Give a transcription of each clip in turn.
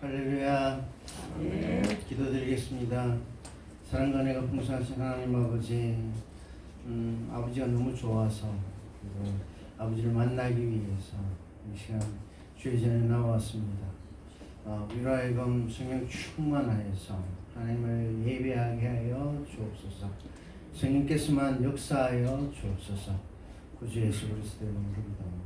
할렐루야. 기도드리겠습니다. 사랑과 은혜가 풍성하신 하나님 아버지, 아버지가 너무 좋아서 그리고 아버지를 만나기 위해서 이 시간 주의 전에 나왔습니다. 우리로 하여금 성령 충만하여서 하나님을 예배하게 하여 주옵소서. 성령께서만 역사하여 주옵소서. 구주 예수 그리스도의 이름으로 기도합니다.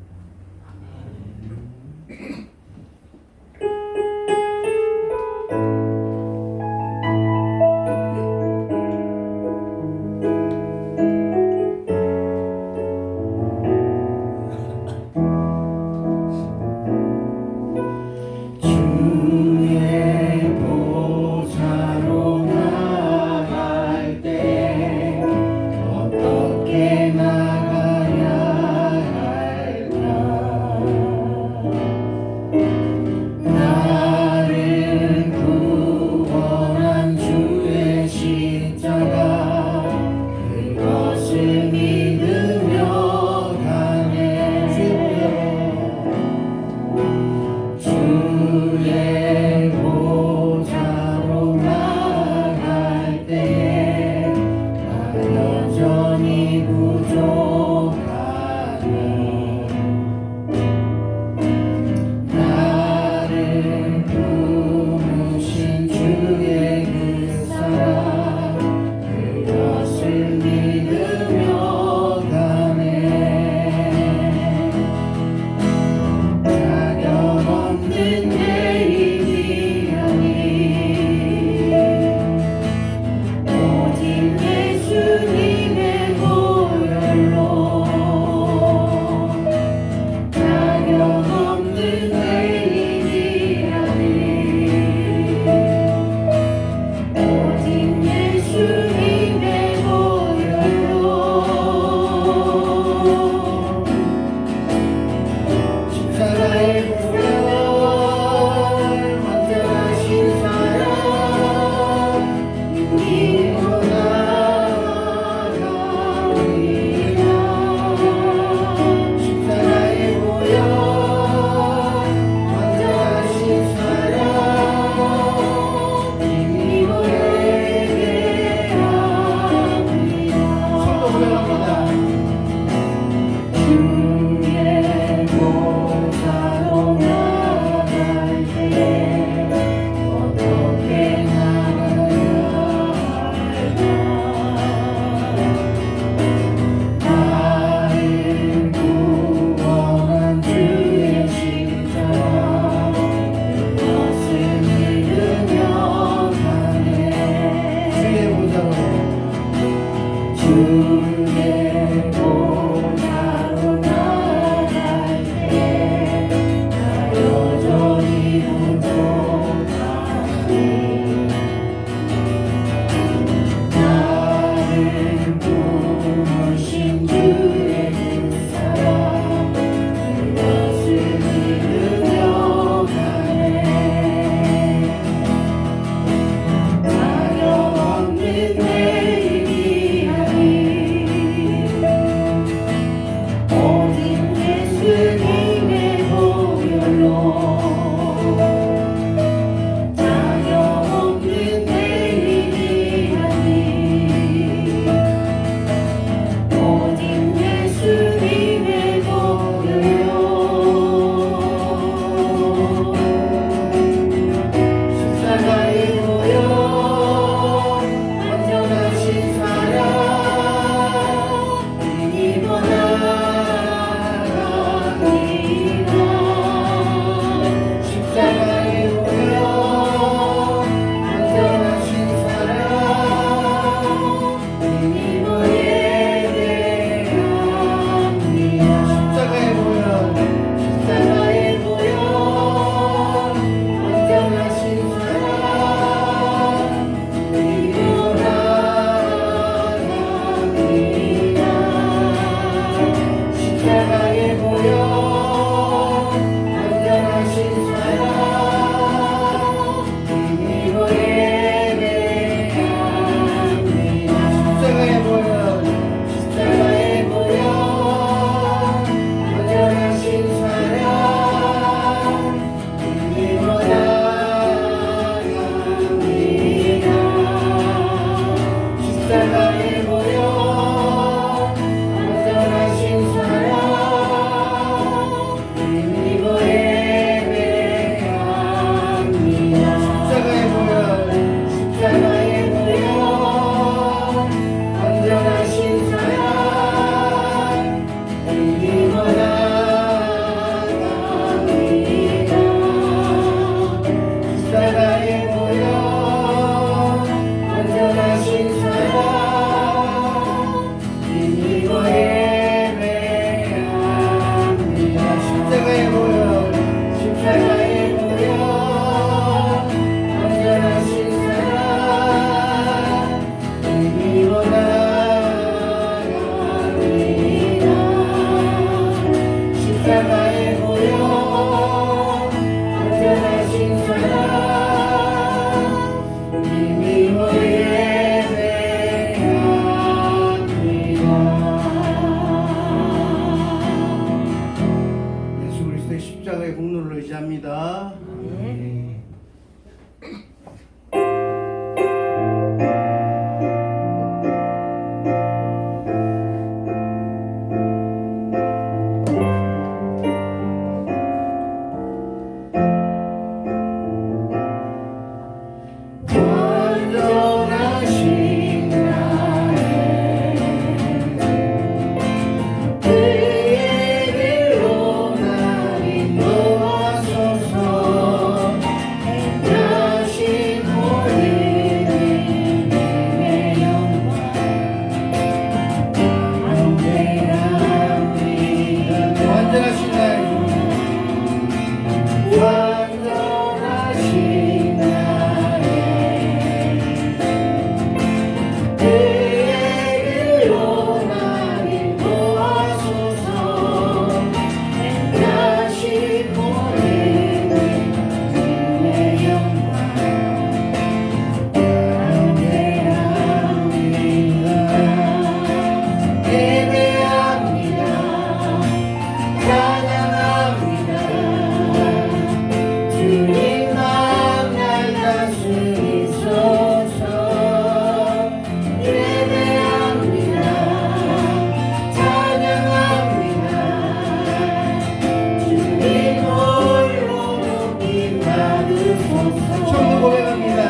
처음으로 고백합니다.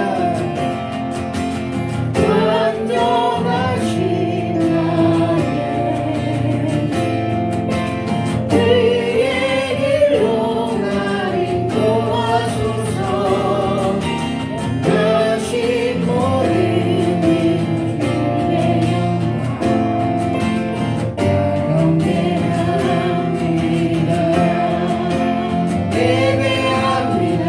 완전하신 나의 그의 길로 날 인도하소서. 다시 모르는 주의 영광 예배합니다. 예배합니다.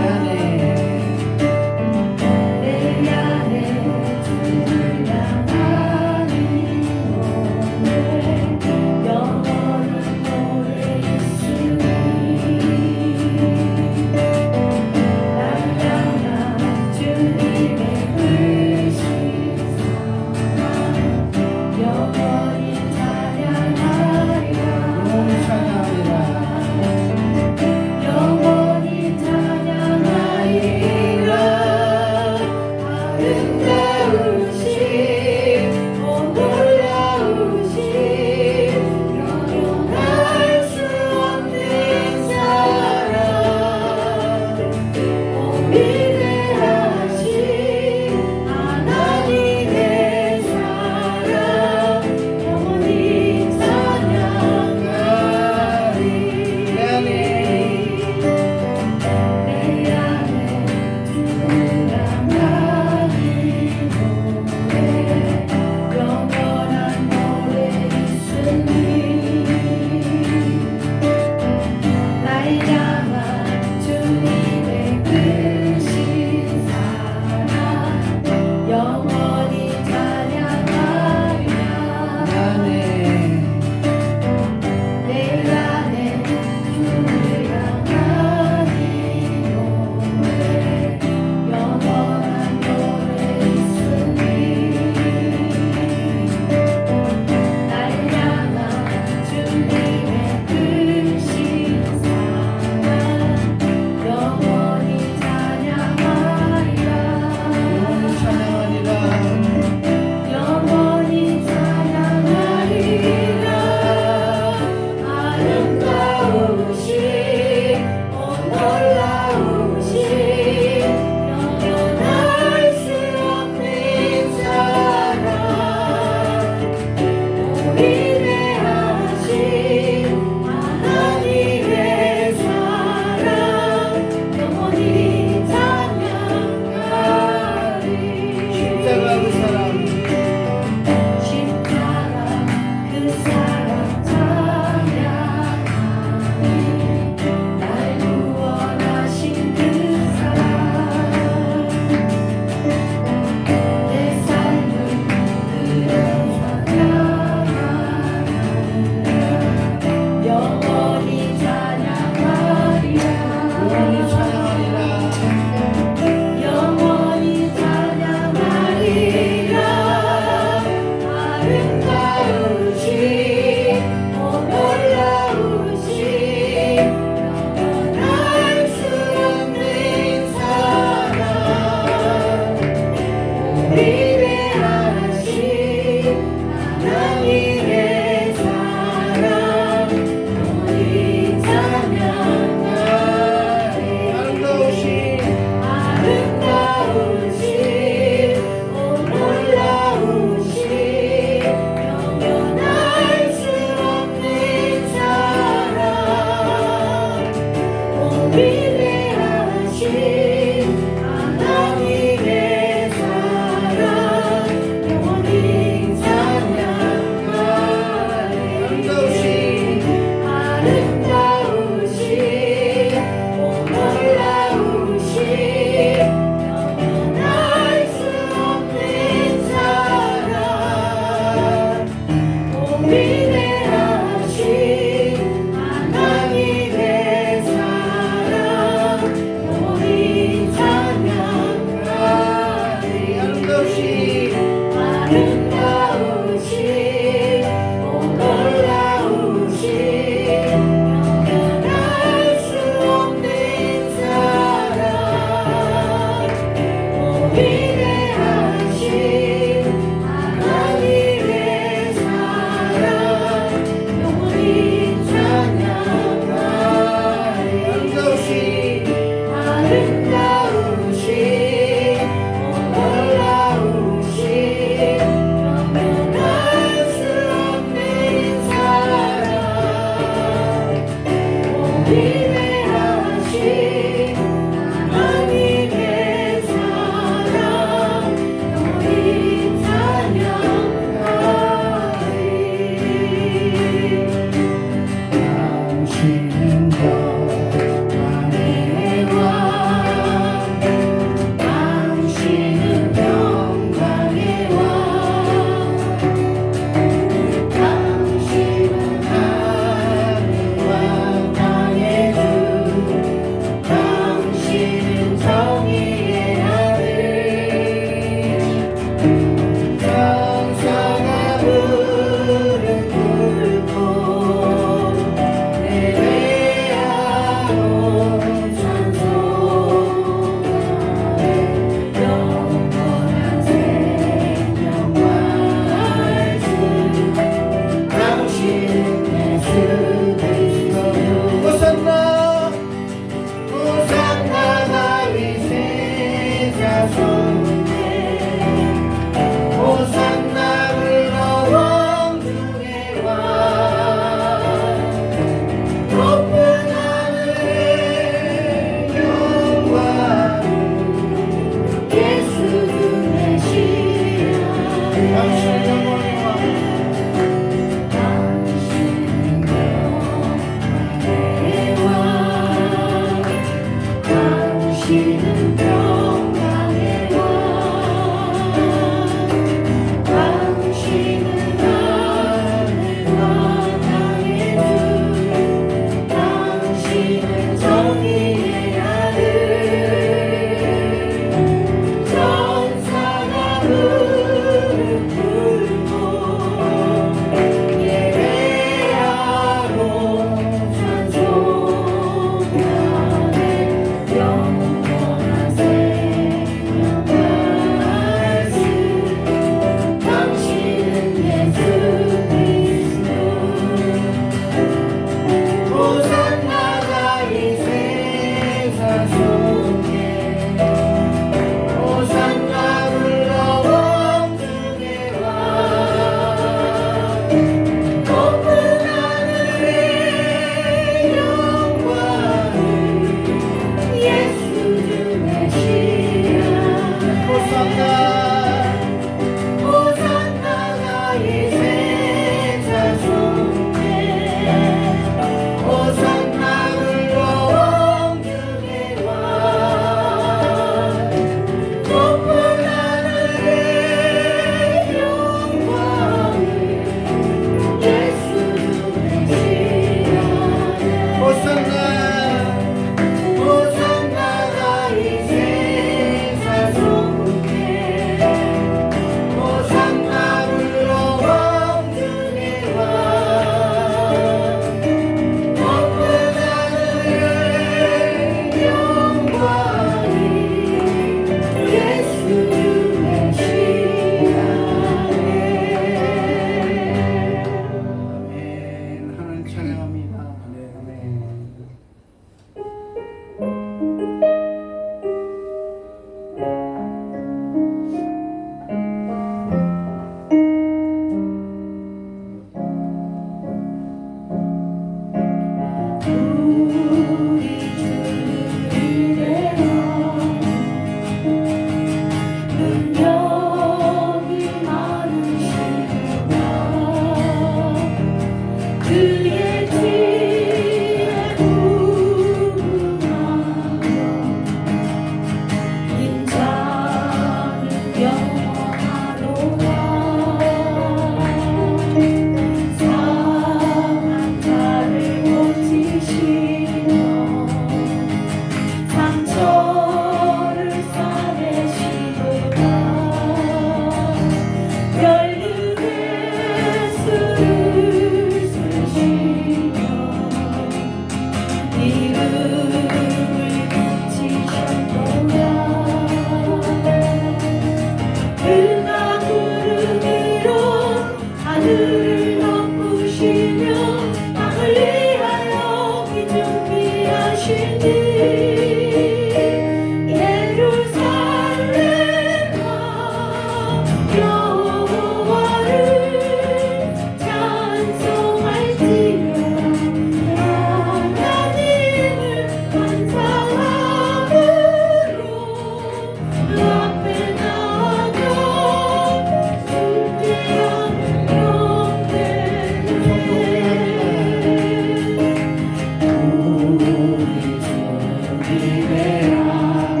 지배하며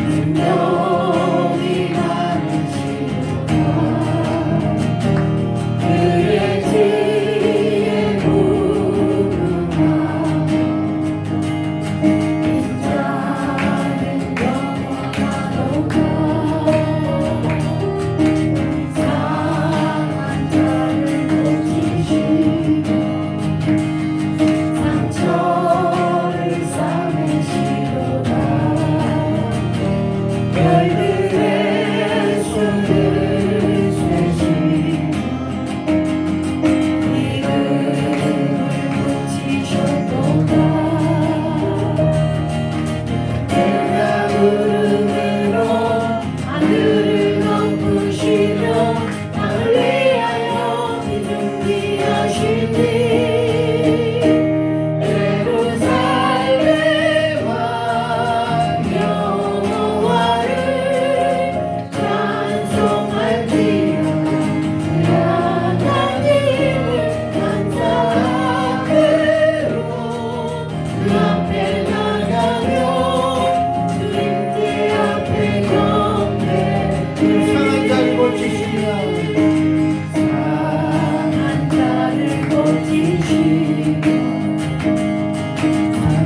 능력이 많으시도다 그의 지혜 무궁하며 인자는 영원하도다 상한 자를 고치시며 상처를 싸매시도다 별들의 수를 쇠시며 이름을 붙이셨도다 내가 구름으로 하늘을 덮으시며 나를 위하여 비 준비하시니 예루살렘 왕 여호와를 찬송할지어다 하나님을 감사함으로 그 앞에 나가며 주님께 앞에 경배 상한 자를 고치시며 상한 자를 고치시며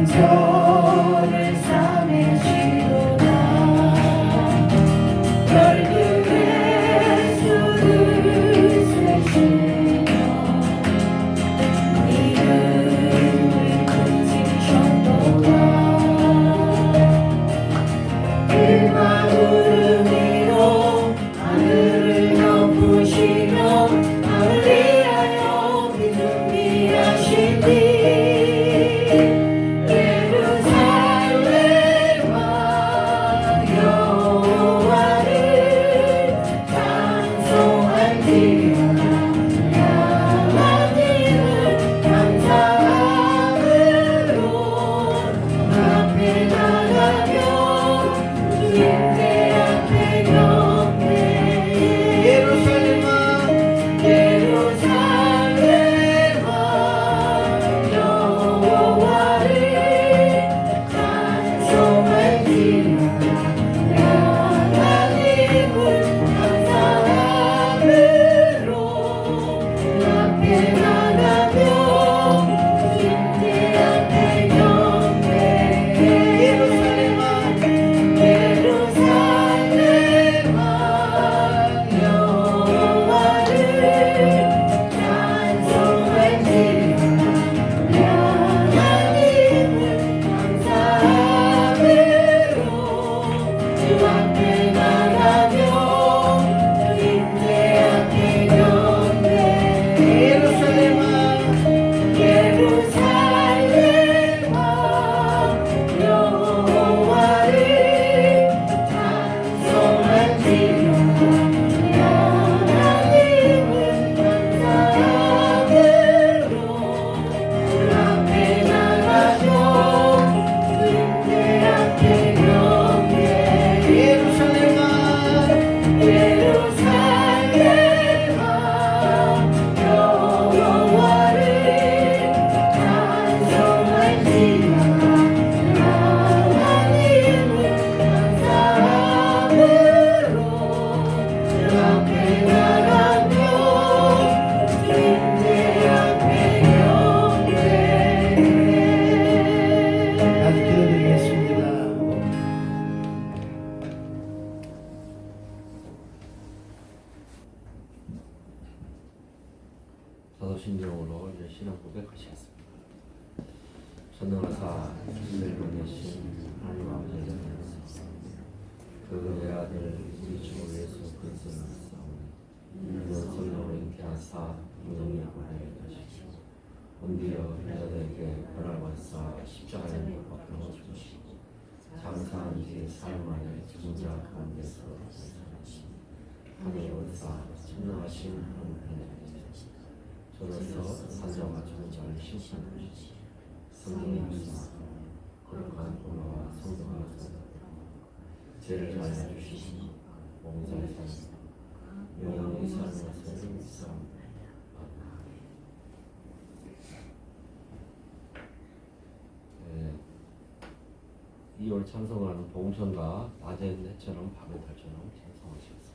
상처를 싸매시도다 별들의 수를 쇠시며 이름을 붙이셨도다 그가 구름 위로 하늘을 덮으시며 나를 위하여 비 준비하시니 예루살렘 왕 여호와를 찬송할지어다 하나님을 감사함으로 그 앞에 나가며 주님께 앞에 경배해 예루살렘아 예루살렘 왕 여호와를 찬송할지어다 하나님을 감사함으로 그 앞에 나가며 주님께 앞에 경배해 예루살렘아 예루살렘 왕 여호와를 찬송할지어다 하나님을 감사함으로 주 앞에 나가며 주님께 앞에 경배해 예루살렘아 예루살렘 왕 여호와를 찬송할지어다 하나님을 감사함으로 주 앞에 나가며 주님께 앞에 경배해 예루살렘아 예루살렘 왕 여호와를 찬송할지어다 하나님을 감사함으로 주 앞에 나가며 주님께 앞에 경배해 아주 기도드리겠습니다. 저도 심정으로 이제 신앙 고백하시겠습니다. 전능하사 주님을 보내신 하나님 아버지의 은혜로서 그의 아들 우리 주 예수 그리스도를 싸우니 이는 성령으로 인하사 무덤에 보내게 하시고 온디어 여자들에게 변화받사 십자가에 못 박혀 죽으시고 장사한 뒤 사용하여 죽은 자 가운데서 살아나시니 하늘에 올사 천명하신 하나님의 저로서 산자와 죽은 자를 심판하시니 성령의 힘과 거룩한 공화와 성도가 죄를 사하여 주시니 몸살을 사시고 영원히 사는 것을 믿사옵나이다. 네, 2월 찬송하는 봉천가 낮엔 해처럼 밤의 달처럼 찬송하시겠습니다.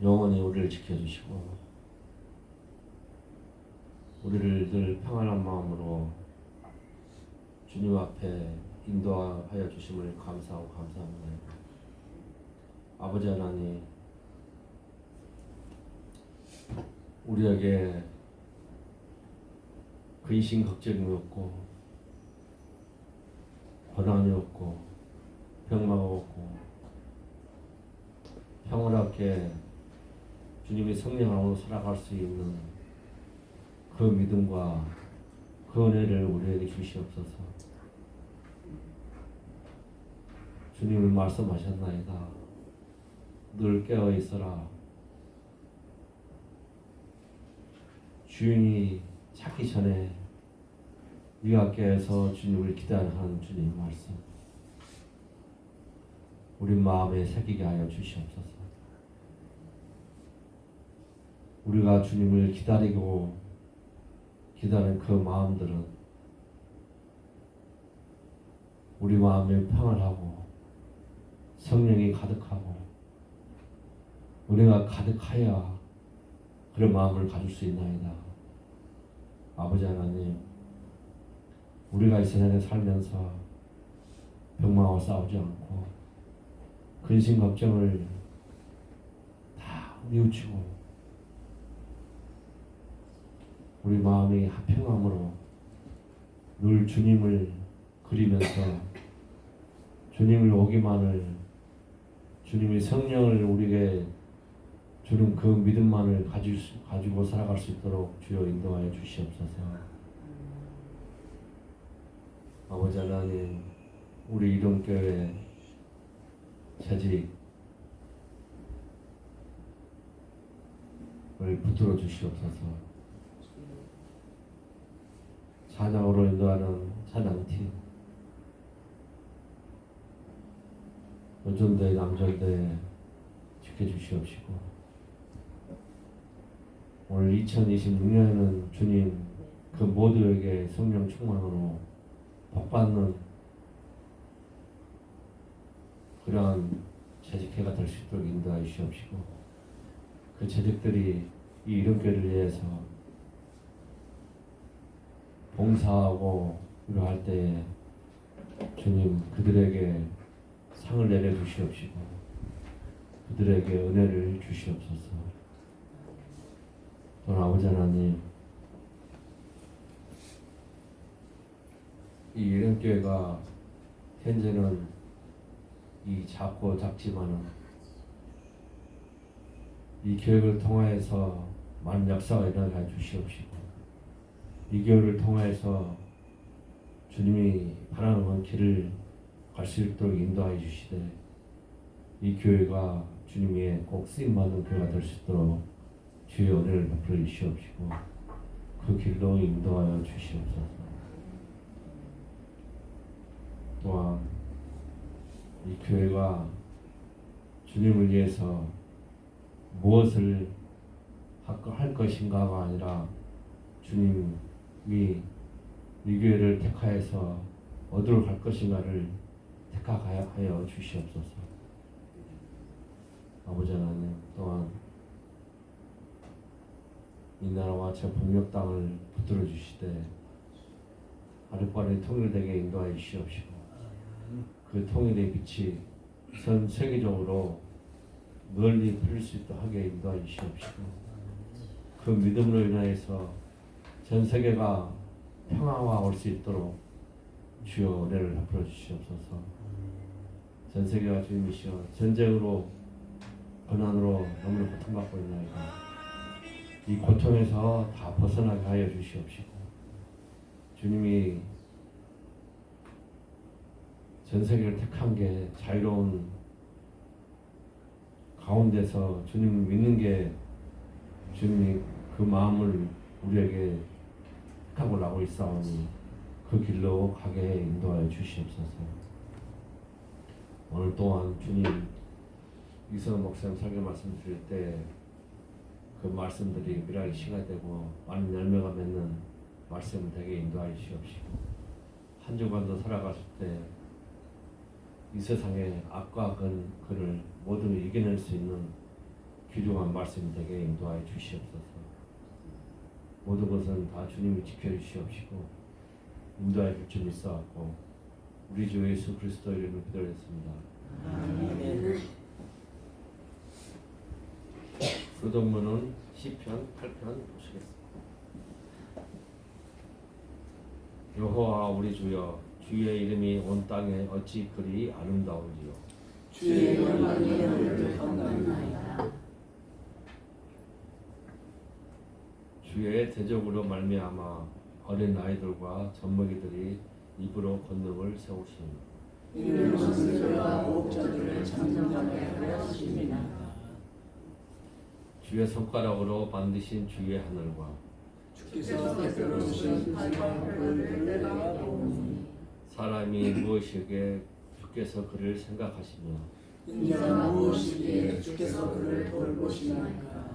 영원히 우리를 지켜주시고 우리를 늘 평안한 마음으로 주님 앞에 인도하여 주심을 감사하고 감사합니다. 아버지 하나님, 우리에게 근심 걱정이 없고 고난이 없고 병마가 없고 평안하게 주님의 성령 안으로 살아갈 수 있는 그 믿음과 그 은혜를 우리에게 주시옵소서. 주님은 말씀하셨나이다. 늘 깨어 있어라. 주인이 찾기 전에 네가 깨어서 주님을 기다리는 주님 말씀 우리 마음에 새기게 하여 주시옵소서. 우리가 주님을 기다리는 그 마음들은 우리 마음에 평을 하고 성령이 가득하고 은혜가 가득하여 그런 마음을 가질 수 있나이다. 아버지 하나님, 우리가 이 세상에 살면서 병마와 싸우지 않고 근심 걱정을 다 뉘우치고 우리 마음이 화평함으로 늘 주님을 그리면서 주님을 오기만을 주님의 성령을 우리에게 주는 그 믿음만을 가지고 살아갈 수 있도록 주여 인도하여 주시옵소서. 아버지 하나님, 우리 이동교회 재직을 붙들어 주시옵소서. 찬양으로 인도하는 찬양팀, 여전대 남전대 지켜주시옵시고 오늘 2026년에는 주님 그 모두에게 성령 충만으로 복받는 그러한 재직회가 될 수 있도록 인도하여 주시옵시고 그 재직들이 이 이름교회를 위해서 봉사하고 이러할 때에 주님 그들에게 상을 내려주시옵시고 그들에게 은혜를 주시옵소서. 또는 아버지 하나님, 이 이름교회가 현재는 이 작고 작지만은 이 교회를 통하여서 많은 역사가 일어나게 주시옵시고 이 교회를 통하여서 주님이 바라는 길을 갈 수 있도록 인도하여 주시되 이 교회가 주님의 꼭 쓰임받는 교회가 될 수 있도록 주의 은혜를 베풀어 주시옵시고 그 길로 인도하여 주시옵소서. 또한 이 교회가 주님을 위해서 무엇을 할 것인가가 아니라 주님이 이 교회를 택하여서 어디로 갈 것인가를 택하여 주시옵소서. 아버지 하나님, 또한 이 나라와 저 북녘 땅을 붙들어 주시되 하루빨리 통일되게 인도하여 주시옵시고 그 통일의 빛이 전 세계적으로 널리 풀릴 수 있도록 하게 인도하여 주시옵시고 그 믿음으로 인하여서 전 세계가 평화가 올 수 있도록 주여 은혜를 베풀어 주시옵소서. 전 세계가 주님이시여 전쟁으로 고난으로 너무나 고통받고 있나이다. 이 고통에서 다 벗어나게 하여 주시옵시고 주님이 전 세계를 택한 게 자유로운 가운데서 주님을 믿는 게 주님이 그 마음을 우리에게 택하고 나고 있사오니 그 길로 가게 인도하여 주시옵소서. 오늘 또한 주님 이선호 목사님 설교 말씀 드릴 때 그 말씀들이 미랄이 시가 되고 많은 열매가 맺는 말씀 되게 인도하여 주시옵시고 한 주간도 살아가실 때 이 세상의 악과 그를 모두 이겨낼 수 있는 귀중한 말씀 되게 인도하여 주시옵소서. 모든 것은 다 주님이 지켜주시옵시고 인도하여 줄 줄 믿사옵고 우리 주 예수 그리스도 이름으로 기도했습니다. 아멘. 교동문은 시편 8편 보시겠습니다. 여호와 우리 주여 주의 이름이 온 땅에 어찌 그리 아름다운지요. 주의 영광을 경배하나이다. 주의 대적으로 말미암아 어린 아이들과 젖먹이들이 입으로 권능을 세우시니 이는 원수들과 목적들을 참정하게 하였습니다. 주의 손가락으로 만드신 주의 하늘과 주께서 베풀으신 마음을 내가 보니 사람이 무엇이기에 주께서 그를 생각하시며 인자가 무엇이기에 주께서 그를 돌보시나이까.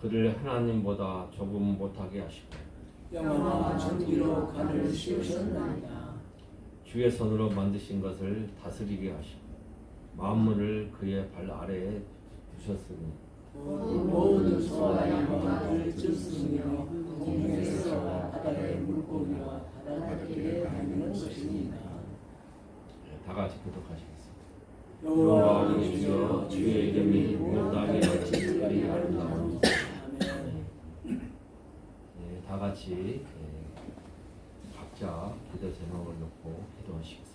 그를 하나님보다 조금 못하게 하시고 영화와 전기로 간을 씌우셨나이다. 주의 손으로 만드신 것을 다스리게 하시고 만물을 그의 발 아래에 두셨으니 모든 소와 양과 들짐승이며 공중에서 바다의 물고기와 바닷길에 다니는 것이니라. 다 같이 교독하시겠습니다. 여호와 우리 주여 주의 이름이 온 땅에 어찌 아름다운 다 같이 각자 기도 제목을 놓고 기도하시겠습니다.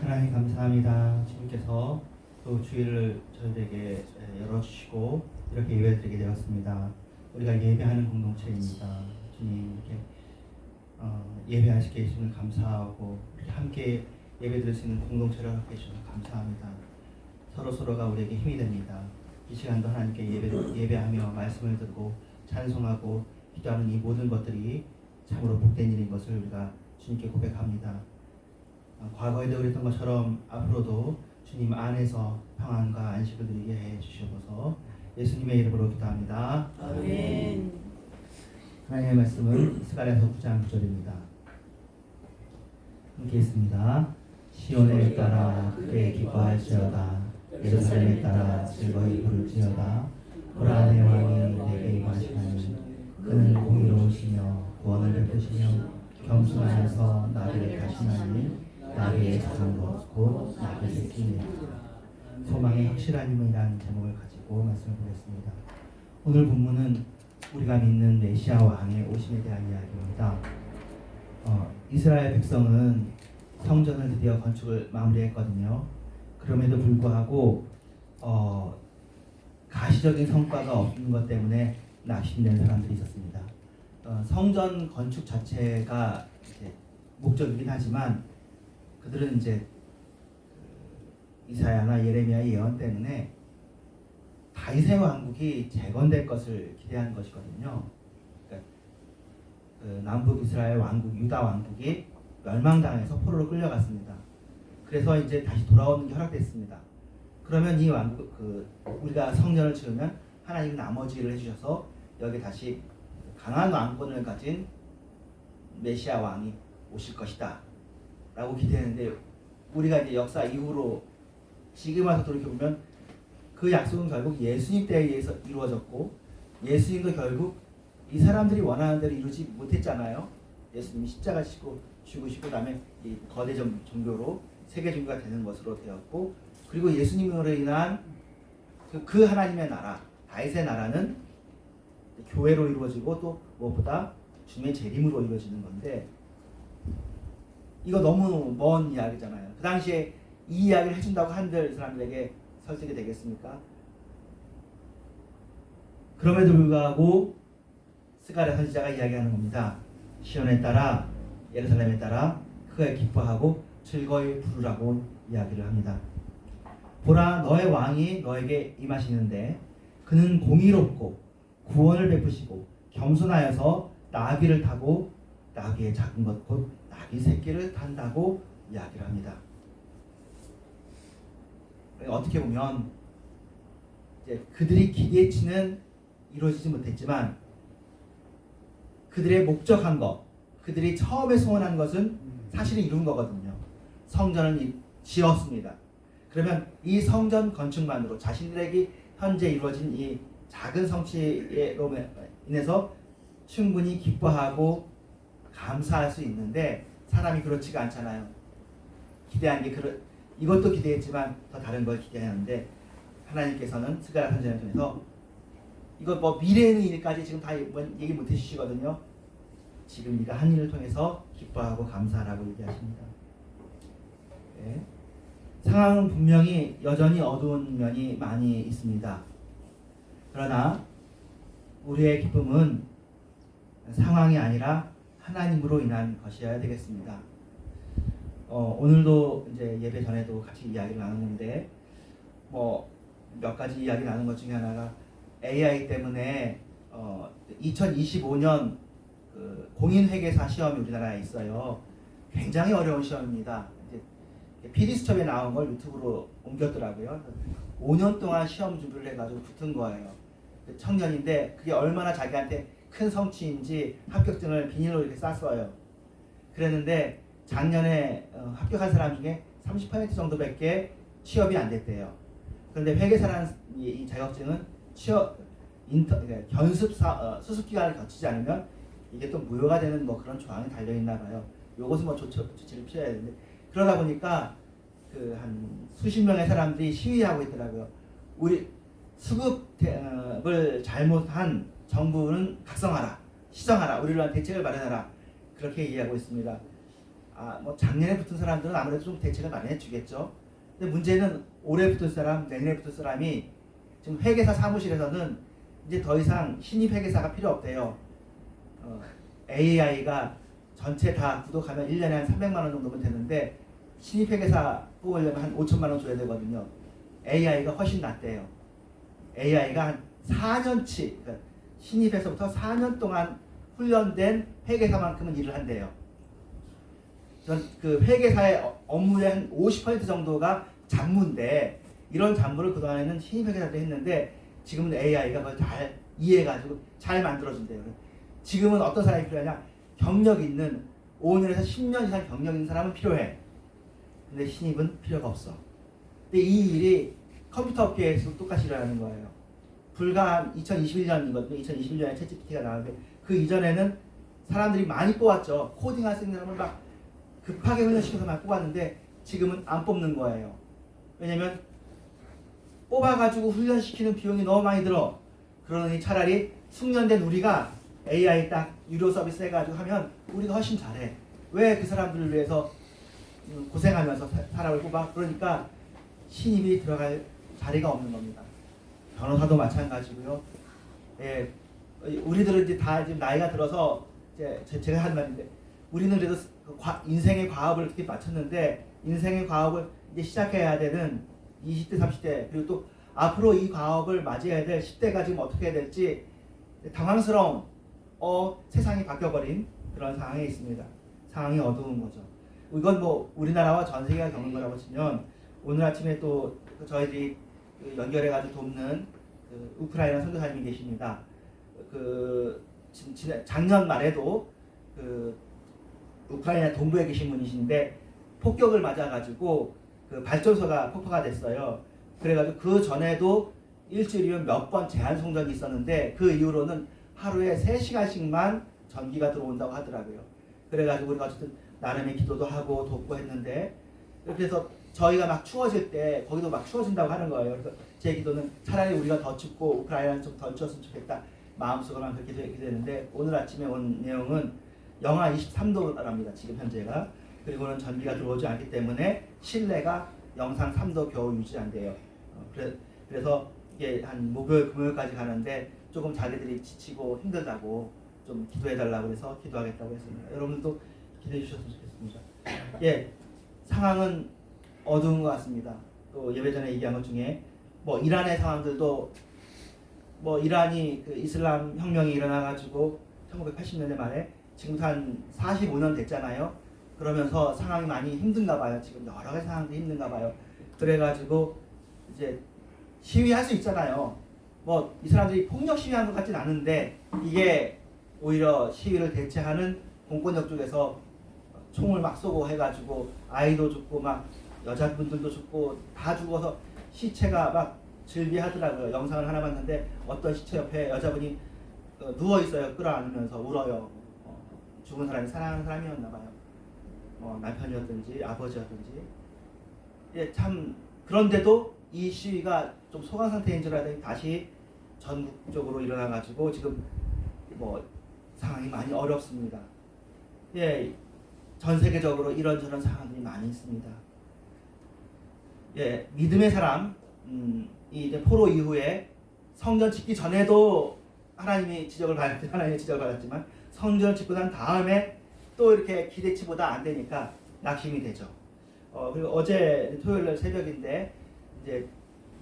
하나님 감사합니다. 주님께서 또 주일을 저희에게 열어주시고 이렇게 예배드리게 되었습니다. 우리가 예배하는 공동체입니다. 주님 이렇게 예배할 수 계심을 감사하고 이렇게 함께 예배드릴 수 있는 공동체를 갖게 해주셔서 감사합니다. 서로가 우리에게 힘이 됩니다. 이 시간도 하나님께 예배하며 말씀을 듣고 찬송하고 기도하는 이 모든 것들이 참으로 복된 일인 것을 우리가 주님께 고백합니다. 과거에도 그랬던 것처럼 앞으로도 주님 안에서 평안과 안식을 누리게 해 주시옵소서. 예수님의 이름으로 기도합니다. 아멘. 하나님의 말씀은 스가랴서 9장 9절입니다. 함께 있습니다. 시온에 따라 크게 기뻐할지어다. 예루살렘에 따라 즐거이 부를지어다. 보라 내 왕이 내게 임하시나니 그는 공의로우시며 구원을 베푸시며 겸손하여서 나비를 타시나니 나비의 작은 것 나비 새끼니라. 소망의 확실한 힘이라는 제목을 가지고 말씀을 보겠습니다. 오늘 본문은 우리가 믿는 메시아 왕의 오심에 대한 이야기입니다. 이스라엘 백성은 성전을 드디어 건축을 마무리했거든요. 그럼에도 불구하고 가시적인 성과가 없는 것 때문에 낙심된 사람들이 있었습니다. 성전 건축 자체가 이제 목적이긴 하지만 그들은 이제 이사야나 예레미야의 예언 때문에 다윗의 왕국이 재건될 것을 기대한 것이거든요. 그러니까 남북 이스라엘 왕국, 유다 왕국이 멸망당해서 포로로 끌려갔습니다. 그래서 이제 다시 돌아오는 게 허락됐습니다. 그러면 이 왕국, 우리가 성전을 지으면 하나님은 나머지를 해주셔서 여기 다시 강한 왕권을 가진 메시아 왕이 오실 것이다 라고 기대했는데, 우리가 이제 역사 이후로 지금 와서 돌이켜보면 그 약속은 결국 예수님 때에 의해서 이루어졌고, 예수님도 결국 이 사람들이 원하는 대로 이루지 못했잖아요. 예수님이 십자가 지고 죽으시고 그다음에 이 거대 종교로 세계 종교가 되는 것으로 되었고, 그리고 예수님으로 인한 그 하나님의 나라, 다윗의 나라는 교회로 이루어지고 또 무엇보다 주님의 재림으로 이루어지는 건데, 이거 너무 먼 이야기잖아요. 그 당시에 이 이야기를 해준다고 한들 사람들에게 설득이 되겠습니까? 그럼에도 불구하고 스가랴 선지자가 이야기하는 겁니다. 시온에 따라 예루살렘에 따라 크게 기뻐하고 즐거이 부르라고 이야기를 합니다. 보라, 너의 왕이 너에게 임하시는데 그는 공의롭고 구원을 베푸시고 겸손하여서 나귀를 타고 나귀의 작은 것 곧 나귀 새끼를 탄다고 이야기를 합니다. 어떻게 보면 이제 그들이 기대치는 이루어지지 못했지만 그들의 목적한 것, 그들이 처음에 소원한 것은 사실은 이룬 거거든요. 성전을 지었습니다. 그러면 이 성전 건축만으로 자신들에게 현재 이루어진 이 작은 성취로 인해서 충분히 기뻐하고 감사할 수 있는데 사람이 그렇지가 않잖아요. 기대한 게 이것도 기대했지만 더 다른 걸 기대하는데 하나님께서는 스가랴 선지자를 통해서 이거 뭐 미래의 일까지 지금 다 얘기 못 해주시거든요. 지금 네가 한 일을 통해서 기뻐하고 감사하라고 얘기하십니다. 네. 상황은 분명히 여전히 어두운 면이 많이 있습니다. 그러나 우리의 기쁨은 상황이 아니라 하나님으로 인한 것이어야 되겠습니다. 오늘도 이제 예배 전에도 같이 이야기를 나눴는데 뭐 몇 가지 이야기 나눈 것 중에 하나가 AI 때문에 2025년 그 공인회계사 시험이 우리나라에 있어요. 굉장히 어려운 시험입니다. 이제 PD수첩에 나온 걸 유튜브로 옮겼더라고요. 5년 동안 시험 준비를 해가지고 붙은 거예요. 청년인데 그게 얼마나 자기한테 큰 성취인지 합격증을 비닐로 이렇게 쌌어요. 그랬는데 작년에 합격한 사람 중에 30% 정도밖에 취업이 안 됐대요. 그런데 회계사라는 이 자격증은 견습 수습 기간을 거치지 않으면 이게 또 무효가 되는 뭐 그런 조항이 달려 있나 봐요. 요것은 뭐 조치를 취해야 되는데 그러다 보니까 그 한 수십 명의 사람들이 시위하고 있더라고요. 우리 수급을 잘못한 정부는 각성하라, 시정하라, 우리를 위한 대책을 마련하라 그렇게 얘기하고 있습니다. 뭐 작년에 붙은 사람들은 아무래도 좀 대책을 마련해 주겠죠. 근데 문제는 올해 붙을 사람, 내년에 붙을 사람이 지금 회계사 사무실에서는 이제 더 이상 신입 회계사가 필요 없대요. AI가 전체 다 구독하면 1년에 한 300만 원 정도면 되는데 신입 회계사 뽑으려면 한 5천만 원 줘야 되거든요. AI가 훨씬 낫대요. AI가 한 4년치, 그러니까 신입에서부터 4년 동안 훈련된 회계사만큼은 일을 한대요. 전 그 회계사의 업무의 한 50% 정도가 잡무인데 이런 잡무를 그동안에는 신입 회계사들이 했는데 지금은 AI가 그걸 잘 이해해가지고 잘 만들어준대요. 지금은 어떤 사람이 필요하냐? 경력 있는 5년에서 10년 이상 경력 있는 사람은 필요해. 근데 신입은 필요가 없어. 근데 이 일이 컴퓨터 업계에서 똑같이 일어나는 거예요. 불과 2021년이거든요. 2021년에 챗GPT가 나왔는데 그 이전에는 사람들이 많이 뽑았죠. 코딩할 수 있는 사람을 막 급하게 훈련시켜서 막 뽑았는데 지금은 안 뽑는 거예요. 왜냐면 뽑아가지고 훈련시키는 비용이 너무 많이 들어. 그러니 차라리 숙련된 우리가 AI 딱 유료 서비스 해가지고 하면 우리가 훨씬 잘해. 왜 그 사람들을 위해서 고생하면서 사람을 뽑아? 그러니까 신입이 들어갈 자리가 없는 겁니다. 변호사도 마찬가지고요. 예, 우리들은 이제 다 지금 나이가 들어서 이제 제가 한 말인데 우리는 그래도 인생의 과업을 이렇게 마쳤는데 인생의 과업을 이제 시작해야 되는 20대, 30대 그리고 또 앞으로 이 과업을 맞이해야 될 10대가 지금 어떻게 해야 될지 당황스러운 세상이 바뀌어버린 그런 상황에 있습니다. 상황이 어두운 거죠. 이건 뭐 우리나라와 전 세계가 겪는 거라고 치면 오늘 아침에 또 저희들이 연결해가지고 돕는 그 우크라이나 선교사님이 계십니다. 작년 말에도 우크라이나 동부에 계신 분이신데 폭격을 맞아가지고 그 발전소가 폭파가 됐어요. 그래가지고 그 전에도 일주일이면 몇 번 제한 송전이 있었는데 그 이후로는 하루에 3시간씩만 전기가 들어온다고 하더라고요. 그래가지고 우리가 어쨌든 나름의 기도도 하고 돕고 했는데 그래서 저희가 막 추워질 때 거기도 막 추워진다고 하는 거예요. 그래서 제 기도는 차라리 우리가 더 춥고 우크라이나는 좀 덜 추웠으면 좋겠다. 마음속으로만 그렇게 되는데 오늘 아침에 온 내용은 영하 23도랍니다. 지금 현재가. 그리고는 전기가 들어오지 않기 때문에 실내가 영상 3도 겨우 유지한대요. 그래서 이게 한 목요일, 금요일까지 가는데 조금 자기들이 지치고 힘들다고 좀 기도해달라고 해서 기도하겠다고 했습니다. 여러분들도 기도해 주셨으면 좋겠습니다. 예, 상황은 어두운 것 같습니다. 또 예배 전에 얘기한 것 중에 뭐 이란의 상황들도 뭐 이란이 그 이슬람 혁명이 일어나가지고 1980년대 말에 지금 한 45년 됐잖아요. 그러면서 상황이 많이 힘든가 봐요. 지금 여러 가지 상황도 힘든가 봐요. 그래가지고 이제 시위할 수 있잖아요. 뭐 이 사람들이 폭력 시위한 것 같진 않은데 이게 오히려 시위를 대체하는 공권력 쪽에서 총을 막 쏘고 해가지고 아이도 죽고 막 여자분들도 죽고 다 죽어서 시체가 막 즐비하더라고요. 영상을 하나 봤는데 어떤 시체 옆에 여자분이 누워 있어요. 끌어안으면서 울어요. 죽은 사람이 사랑하는 사람이었나 봐요. 남편이었든지 아버지였든지. 예, 참 그런데도 이 시위가 좀 소강 상태인 줄 알았더니 다시 전국적으로 일어나가지고 지금 뭐 상황이 많이 어렵습니다. 예, 전 세계적으로 이런저런 상황들이 많이 있습니다. 예, 믿음의 사람, 이 이제 포로 이후에 성전 짓기 전에도 하나님의 지적을 받았지만 성전을 짓고 난 다음에 또 이렇게 기대치보다 안 되니까 낙심이 되죠. 그리고 어제 토요일 새벽인데 이제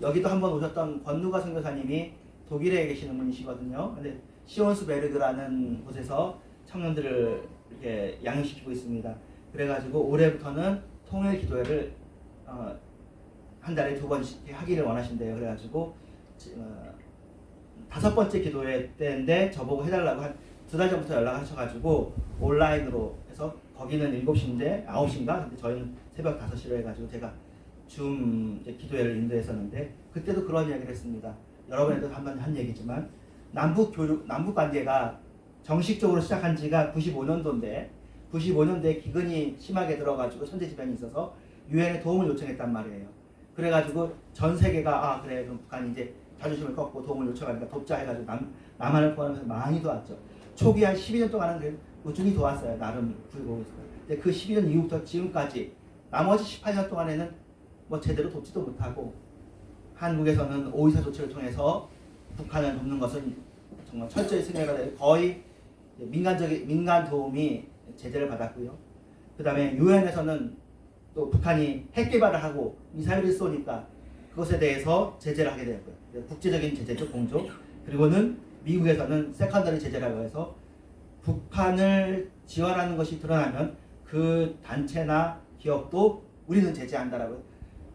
여기도 한번 오셨던 권누가 선교사님이 독일에 계시는 분이시거든요. 근데 시온스베르그라는 곳에서 청년들을 이렇게 양육시키고 있습니다. 그래가지고 올해부터는 통일 기도회를 한 달에 2번씩 하기를 원하신대요. 그래가지고 5번째 기도회 때인데 저보고 해달라고 한 2달 전부터 연락하셔가지고 온라인으로 해서 거기는 7시인데 9시인가? 근데 저희는 새벽 5시로 해가지고 제가 줌 기도회를 인도했었는데 그때도 그런 이야기를 했습니다. 여러분에도 한번 한 얘기지만 남북 관계가 정식적으로 시작한 지가 95년도인데 95년도에 기근이 심하게 들어가지고 천재지변이 있어서 유엔에 도움을 요청했단 말이에요. 그래가지고 전 세계가 그래 그럼 북한이 이제 자존심을 꺾고 도움을 요청하니까 돕자 해가지고 남한을 포함해서 많이 도왔죠. 초기 한 12년 동안은 꾸준히 도왔어요. 나름 불고 있어요. 근데 그 12년 이후부터 지금까지 나머지 18년 동안에는 뭐 제대로 돕지도 못하고 한국에서는 오이사 조치를 통해서 북한을 돕는 것은 정말 철저히 승인가 되고 거의 민간 도움이 제재를 받았고요. 그 다음에 유엔에서는 또 북한이 핵 개발을 하고 미사일을 쏘니까 그것에 대해서 제재를 하게 되었고요. 국제적인 제재죠, 공조. 그리고는 미국에서는 세컨더리 제재라고 해서 북한을 지원하는 것이 드러나면 그 단체나 기업도 우리는 제재한다라고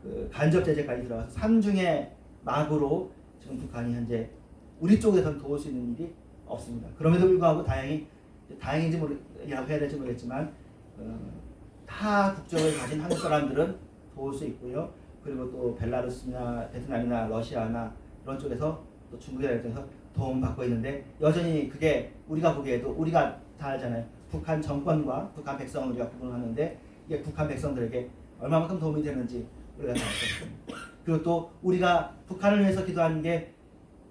그 간접 제재까지 들어가서 3중의 막으로 지금 북한이 현재 우리 쪽에서는 도울 수 있는 일이 없습니다. 그럼에도 불구하고 다행인지 해야 될지 모르겠지만 타 국적을 가진 한국 사람들은 도울 수 있고요. 그리고 또 벨라루스나 베트남이나 러시아나 이런 쪽에서 또 중국이나 쪽에서 도움받고 있는데 여전히 그게 우리가 보기에도 우리가 다 알잖아요. 북한 정권과 북한 백성을 우리가 구분하는데 이게 북한 백성들에게 얼마만큼 도움이 되는지 우리가 다 알죠. 그리고 또 우리가 북한을 위해서 기도하는 게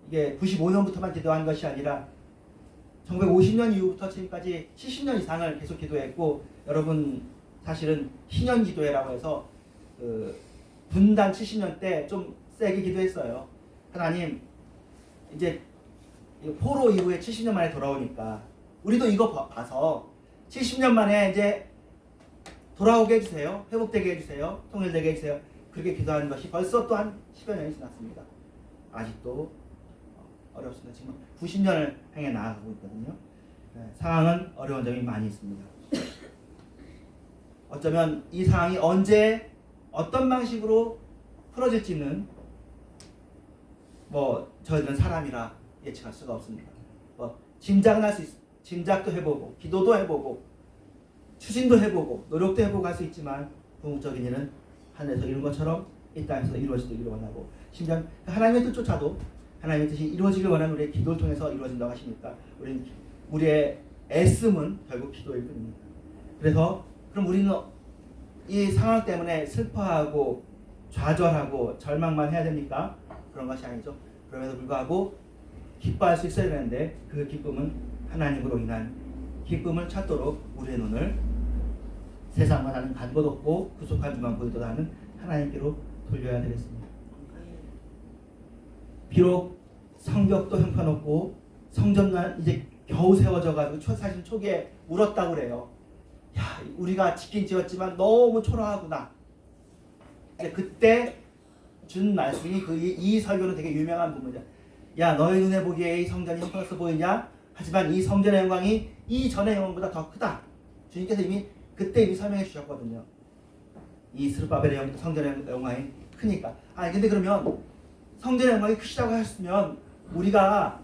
이게 95년부터만 기도한 것이 아니라 1950년 이후부터 지금까지 70년 이상을 계속 기도했고 여러분 사실은 희년 기도회라고 해서 분단 70년 때 좀 세게 기도했어요. 하나님 이제 포로 이후에 70년 만에 돌아오니까 우리도 이거 봐서 70년 만에 이제 돌아오게 해주세요. 회복되게 해주세요. 통일되게 해주세요. 그렇게 기도하는 것이 벌써 또 한 10여 년이 지났습니다. 아직도 어렵습니다. 지금 90년을 향해 나아가고 있거든요. 상황은 어려운 점이 많이 있습니다. 어쩌면 이 상황이 언제 어떤 방식으로 풀어질지는 뭐 저희들은 사람이라 예측할 수가 없습니다. 뭐 짐작은 할 수 있습니다. 짐작도 해보고 기도도 해보고 추진도 해보고 노력도 해보고 할 수 있지만 궁극적인 일은 하늘에서 이룬 것처럼 이 땅에서 이루어지기를 원하고 심지어 하나님의 뜻조차도 하나님의 뜻이 이루어지길 원하는 우리의 기도를 통해서 이루어진다고 하시니까 우리의 애씀은 결국 기도일 뿐입니다. 그래서 그럼 우리는 이 상황 때문에 슬퍼하고 좌절하고 절망만 해야 됩니까? 그런 것이 아니죠. 그럼에도 불구하고 기뻐할 수 있어야 되는데 그 기쁨은 하나님으로 인한 기쁨을 찾도록 우리의 눈을 세상과 나는 간 것 없고 구속한 주만 보이도다 하는 하나님께로 돌려야 되겠습니다. 비록 성벽도 형편없고 성전만 이제 겨우 세워져가지고 사실 초기에 울었다고 그래요. 야, 우리가 짓긴 지었지만 너무 초라하구나. 그때 준 말씀이 이 설교는 되게 유명한 부분이죠. 야 너희 눈에 보기에 이 성전이 형편없어 보이냐? 하지만 이 성전의 영광이 이전의 영광보다 더 크다. 주님께서 이미 그때 이미 설명해 주셨거든요. 이 스룹바벨의 성전의 영광이 크니까. 근데 그러면 성전의 영광이 크시다고 하셨으면 우리가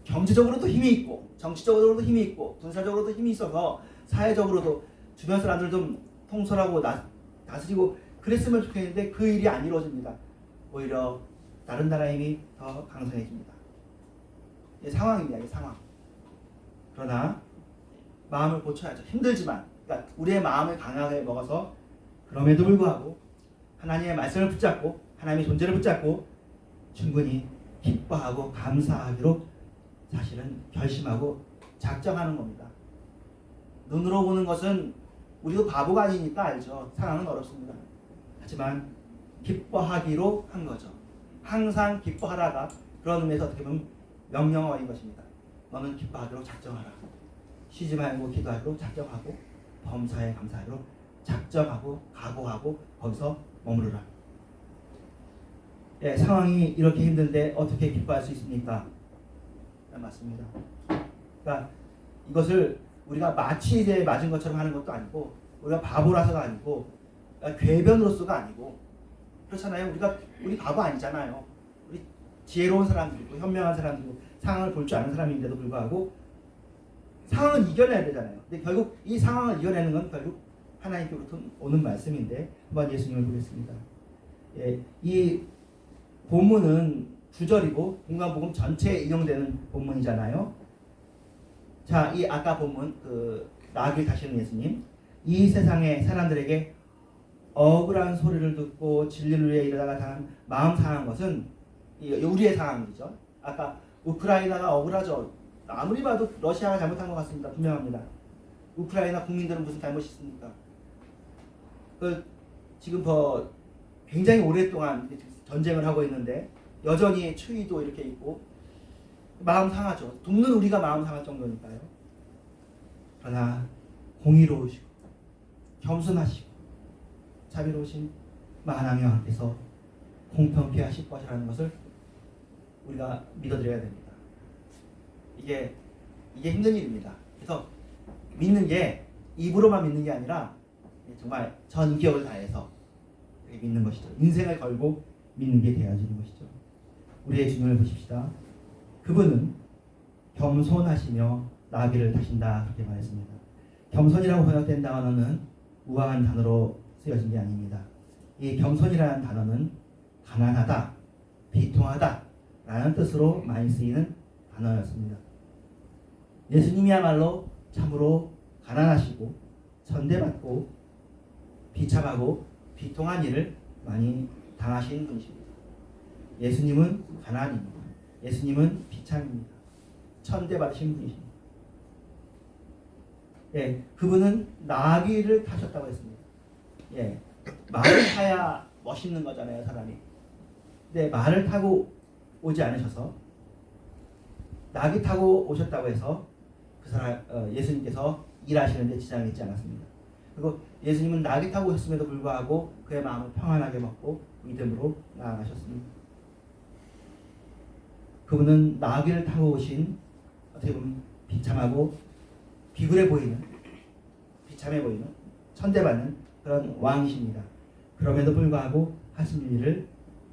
경제적으로도 힘이 있고 정치적으로도 힘이 있고 군사적으로도 힘이 있어서 사회적으로도 주변 사람들 좀 통솔하고 다스리고 그랬으면 좋겠는데 그 일이 안 이루어집니다. 오히려 다른 나라의 힘이 더 강성해집니다. 이 상황입니다. 이 상황. 그러나 마음을 고쳐야죠. 힘들지만 그러니까 우리의 마음을 강하게 먹어서 그럼에도 불구하고 하나님의 말씀을 붙잡고 하나님의 존재를 붙잡고 충분히 기뻐하고 감사하기로 사실은 결심하고 작정하는 겁니다. 눈으로 보는 것은 우리도 바보가 아니니까 알죠. 상황은 어렵습니다. 하지만 기뻐하기로 한 거죠. 항상 기뻐하라가 그런 의미에서 어떻게 보면 명령어인 것입니다. 너는 기뻐하기로 작정하라. 쉬지 말고 기도하기로 작정하고 범사에 감사하기로 작정하고 각오하고 거기서 머무르라. 상황이 이렇게 힘든데 어떻게 기뻐할 수 있습니까? 맞습니다. 그러니까 이것을 우리가 마치 이제 맞은 것처럼 하는 것도 아니고 우리가 바보라서가 아니고 궤변으로서가 아니고 그렇잖아요. 우리 바보 아니잖아요. 우리 지혜로운 사람들이고 현명한 사람들이고 상황을 볼 줄 아는 사람인데도 불구하고 상황을 이겨내야 되잖아요. 근데 결국 이 상황을 이겨내는 건 결국 하나님께로부터 오는 말씀인데 한번 예수님을 보겠습니다. 이 본문은 9절이고 공간복음 전체에 인용되는 본문이잖아요. 자, 이 아까 본문 나귀 타시는 예수님, 이 세상의 사람들에게 억울한 소리를 듣고 진리를 위해 일하다가 당한 마음 상한 것은 우리의 상황이죠. 아까 우크라이나가 억울하죠. 아무리 봐도 러시아가 잘못한 것 같습니다. 분명합니다. 우크라이나 국민들은 무슨 잘못이 있습니까? 지금 굉장히 오랫동안 전쟁을 하고 있는데 여전히 추위도 이렇게 있고 마음 상하죠. 돕는 우리가 마음 상할 정도니까요. 그러나 공의로우시고 겸손하시고 자비로우신 만왕의 왕께서 공평케 하실 것이라는 것을 우리가 믿어드려야 됩니다. 이게 힘든 일입니다. 그래서 믿는 게 입으로만 믿는 게 아니라 정말 전기력을 다해서 믿는 것이죠. 인생을 걸고 믿는 게 되어지는 것이죠. 우리의 주님을 보십시다. 그분은 겸손하시며 나귀를 타신다 그렇게 말했습니다. 겸손이라고 번역된 단어는 우아한 단어로 쓰여진 게 아닙니다. 이 겸손이라는 단어는 가난하다, 비통하다 라는 뜻으로 많이 쓰이는 단어였습니다. 예수님이야말로 참으로 가난하시고 천대받고 비참하고 비통한 일을 많이 당하신 분이십니다. 예수님은 가난입니다. 예수님은 비참입니다. 천대받으신 분이십니다. 그분은 나귀를 타셨다고 했습니다. 말을 타야 멋있는 거잖아요, 사람이. 근데 말을 타고 오지 않으셔서 나귀 타고 오셨다고 해서 그 사람 예수님께서 일하시는데 지장이 있지 않았습니다. 그리고 예수님은 나귀 타고 오셨음에도 불구하고 그의 마음을 평안하게 먹고 믿음으로 나아가셨습니다. 그분은 나귀를 타고 오신 어떻게 보면 비참하고 비굴해 보이는 비참해 보이는 천대받는 그런 왕이십니다. 그럼에도 불구하고 하신 일을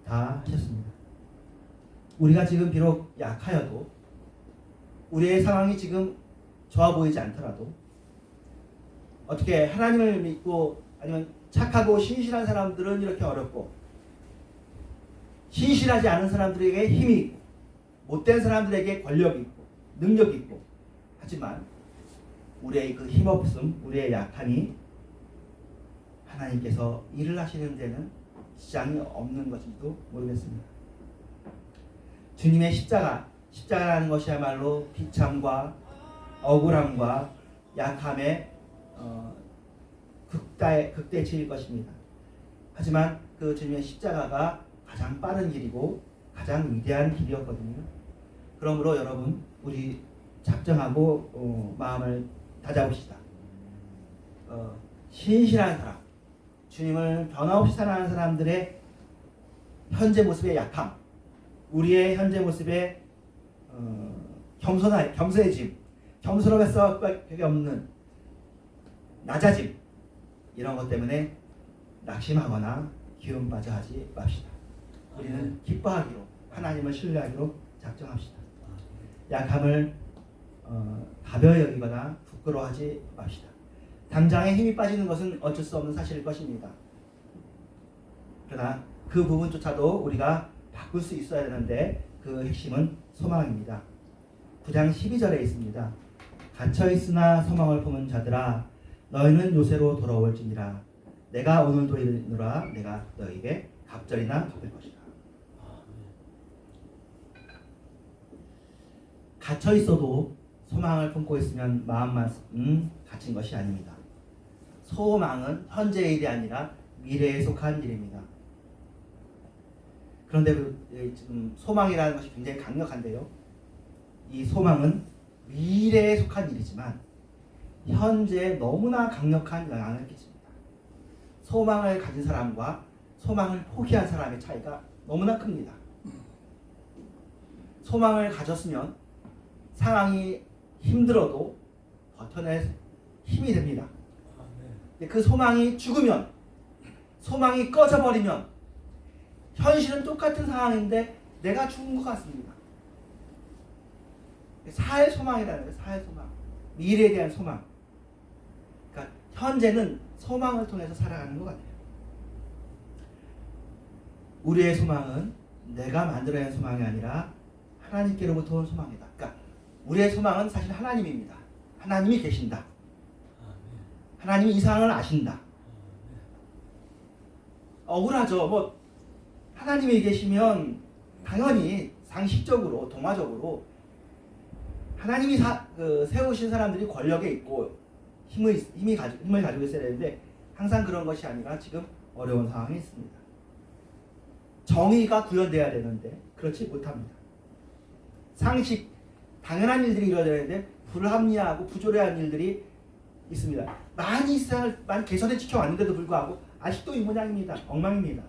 다 하셨습니다. 우리가 지금 비록 약하여도 우리의 상황이 지금 좋아 보이지 않더라도 어떻게 하나님을 믿고 아니면 착하고 신실한 사람들은 이렇게 어렵고 신실하지 않은 사람들에게 힘이 있고 못된 사람들에게 권력이 있고 능력이 있고 하지만 우리의 그 힘없음, 우리의 약함이 하나님께서 일을 하시는 데는 지장이 없는 것인지도 모르겠습니다. 주님의 십자가라는 것이야말로 비참과 억울함과 약함의 극대치일 것입니다. 하지만 그 주님의 십자가가 가장 빠른 길이고 가장 위대한 길이었거든요. 그러므로 여러분 우리 작정하고 마음을 다잡읍시다. 신실한 사람, 주님을 변함없이 사랑하는 사람들의 현재 모습의 약함, 우리의 현재 모습에 겸손해짐, 겸손함에서 밖에 없는 낮아짐, 이런 것 때문에 낙심하거나 기운 빠져 하지 맙시다. 우리는 기뻐하기로, 하나님을 신뢰하기로 작정합시다. 약함을 가벼이 여기거나 부끄러워하지 맙시다. 당장에 힘이 빠지는 것은 어쩔 수 없는 사실일 것입니다. 그러나 그 부분조차도 우리가 바꿀 수 있어야 되는데 그 핵심은 소망입니다. 9장 12절에 있습니다. 갇혀있으나 소망을 품은 자들아 너희는 요새로 돌아올지니라. 내가 오늘도 이르노라. 내가 너희에게 갑절이나 갚을 것이다. 갇혀 있어도 소망을 품고 있으면 마음만 갇힌 것이 아닙니다. 소망은 현재의 일이 아니라 미래에 속한 일입니다. 그런데 지금 소망이라는 것이 굉장히 강력한데요. 이 소망은 미래에 속한 일이지만 현재에 너무나 강력한 영향을 끼칩니다. 소망을 가진 사람과 소망을 포기한 사람의 차이가 너무나 큽니다. 소망을 가졌으면 상황이 힘들어도 버텨낼 힘이 됩니다. 근데 그 소망이 죽으면, 소망이 꺼져버리면 현실은 똑같은 상황인데 내가 죽은 것 같습니다. 사회 소망이라는 거예요. 사회 소망, 미래에 대한 소망. 그러니까 현재는 소망을 통해서 살아가는 것 같아요. 우리의 소망은 내가 만들어낸 소망이 아니라 하나님께로부터 온 소망이다. 그러니까 우리의 소망은 사실 하나님입니다. 하나님이 계신다. 하나님이 이 상황을 아신다. 억울하죠. 뭐 하나님이 계시면 당연히 상식적으로, 동화적으로 하나님이 세우신 사람들이 권력에 있고 힘을 가지고 있어야 되는데 항상 그런 것이 아니라 지금 어려운 상황이 있습니다. 정의가 구현돼야 되는데 그렇지 못합니다. 상식, 당연한 일들이 이루어져야 되는데 불합리하고 부조리한 일들이 있습니다. 많이 이 세상을 많이 개선해 지켜왔는데도 불구하고 아직도 이 모양입니다. 엉망입니다.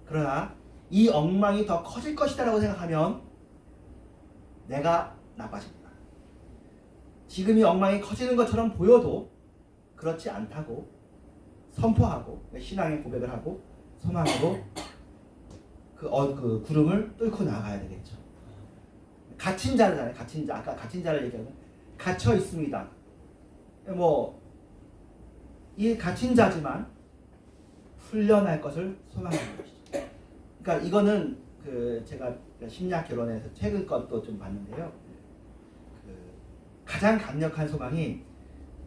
그러나 이 엉망이 더 커질 것이다라고 생각하면 내가 나빠집니다. 지금 이 엉망이 커지는 것처럼 보여도 그렇지 않다고 선포하고 신앙의 고백을 하고 소망으로 그 구름을 뚫고 나가야 되겠죠. 갇힌 자잖아요. 갇힌 자. 아까 갇힌 자를 얘기하면 갇혀 있습니다. 이 갇힌 자지만 풀려날 것을 소망하는 것이죠. 그러니까 이거는 제가 심리학 결론에서 최근 것도 좀 봤는데요. 가장 강력한 소망이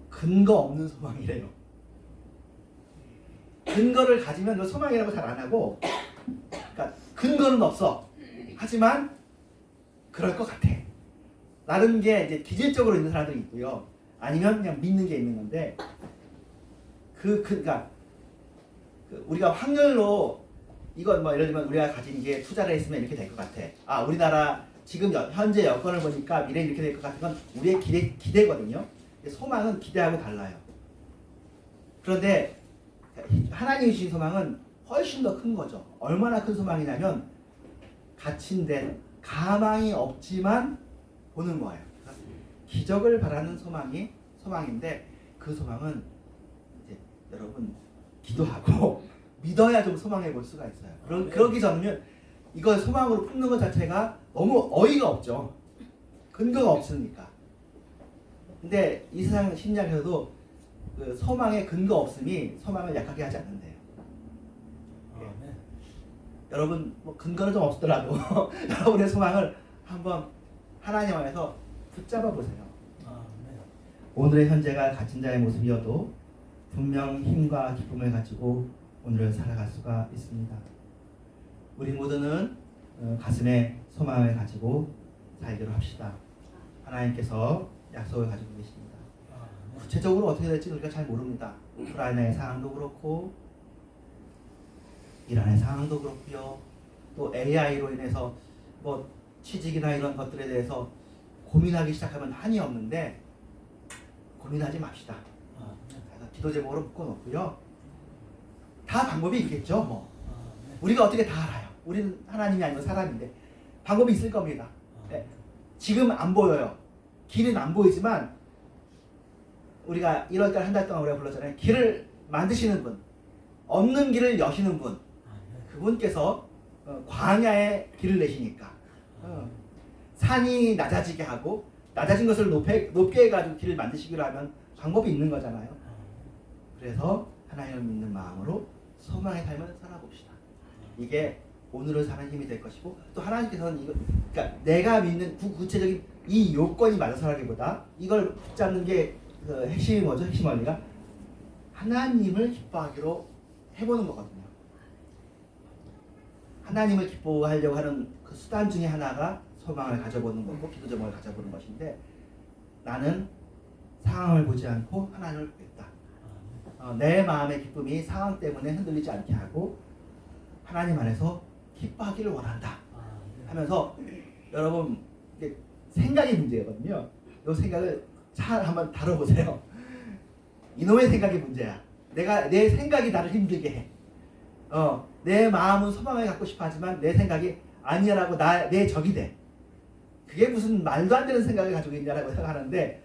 근거 없는 소망이래요. 근거를 가지면 그 소망이라고 잘 안 하고, 그러니까 근거는 없어. 하지만 그럴 것 같아. 라는 게 이제 기질적으로 있는 사람들이 있고요. 아니면 그냥 믿는 게 있는 건데, 그러니까 우리가 확률로 이건 예를 들면 우리가 가진 이게 투자를 했으면 이렇게 될 것 같아. 우리나라 지금 현재 여건을 보니까 미래에 이렇게 될 것 같은 건 우리의 기대거든요. 소망은 기대하고 달라요. 그런데 하나님이 주신 소망은 훨씬 더 큰 거죠. 얼마나 큰 소망이냐면 갇힌 데 가망이 없지만 보는 거예요. 기적을 바라는 소망인데 그 소망은 이제 여러분 기도하고 믿어야 좀 소망해 볼 수가 있어요. 그러기 전이면 이걸 소망으로 품는 것 자체가 너무 어이가 없죠. 근거가 없으니까. 근데 이 세상 심리학에서도 그 소망의 근거 없음이 소망을 약하게 하지 않는데요. 여러분 근거는 좀 없더라도 여러분의 소망을 한번 하나님 안에서 붙잡아 보세요. 오늘의 현재가 갇힌 자의 모습이어도 분명 힘과 기쁨을 가지고 오늘을 살아갈 수가 있습니다. 우리 모두는 가슴에 소망을 가지고 살기로 합시다. 하나님께서 약속을 가지고 계십니다. 구체적으로 어떻게 될지 우리가 잘 모릅니다. 우크라이나의 상황도 그렇고 이란의 상황도 그렇고요. 또 AI로 인해서 취직이나 이런 것들에 대해서 고민하기 시작하면 한이 없는데 고민하지 맙시다. 기도 제목으로 묶어놓고요. 다 방법이 있겠죠. 우리가 어떻게 다 알아요. 우리는 하나님이 아니고 사람인데 방법이 있을 겁니다. 네. 지금 안 보여요. 길은 안 보이지만 우리가 1월달 한 달 동안 우리가 불렀잖아요. 길을 만드시는 분, 없는 길을 여시는 분, 그분께서 광야에 길을 내시니까 산이 낮아지게 하고 낮아진 것을 높게 해가지고 길을 만드시기로 하면 방법이 있는 거잖아요. 그래서 하나님을 믿는 마음으로 소망의 삶을 살아봅시다. 이게 오늘을 사는 힘이 될 것이고, 또 하나님께서는 이거, 그러니까 내가 믿는 구체적인 이 요건이 맞아서라기보다 이걸 붙잡는 게 그 핵심이 뭐죠? 핵심 원리가 하나님을 기뻐하기로 해보는 거거든요. 하나님을 기뻐하려고 하는 그 수단 중에 하나가 소망을 가져보는 거고 기도 제목을 가져보는 것인데, 나는 상황을 보지 않고 하나님을 보겠다. 내 마음의 기쁨이 상황 때문에 흔들리지 않게 하고 하나님 안에서 기뻐하기를 원한다 하면서, 여러분 이게 생각이 문제거든요. 이 생각을 잘 한번 다뤄보세요. 이놈의 생각이 문제야. 내 생각이 나를 힘들게 해. 내 마음은 소망을 갖고 싶어 하지만 내 생각이 아니야라고 내 적이 돼. 그게 무슨 말도 안 되는 생각을 가지고 있냐라고 생각하는데,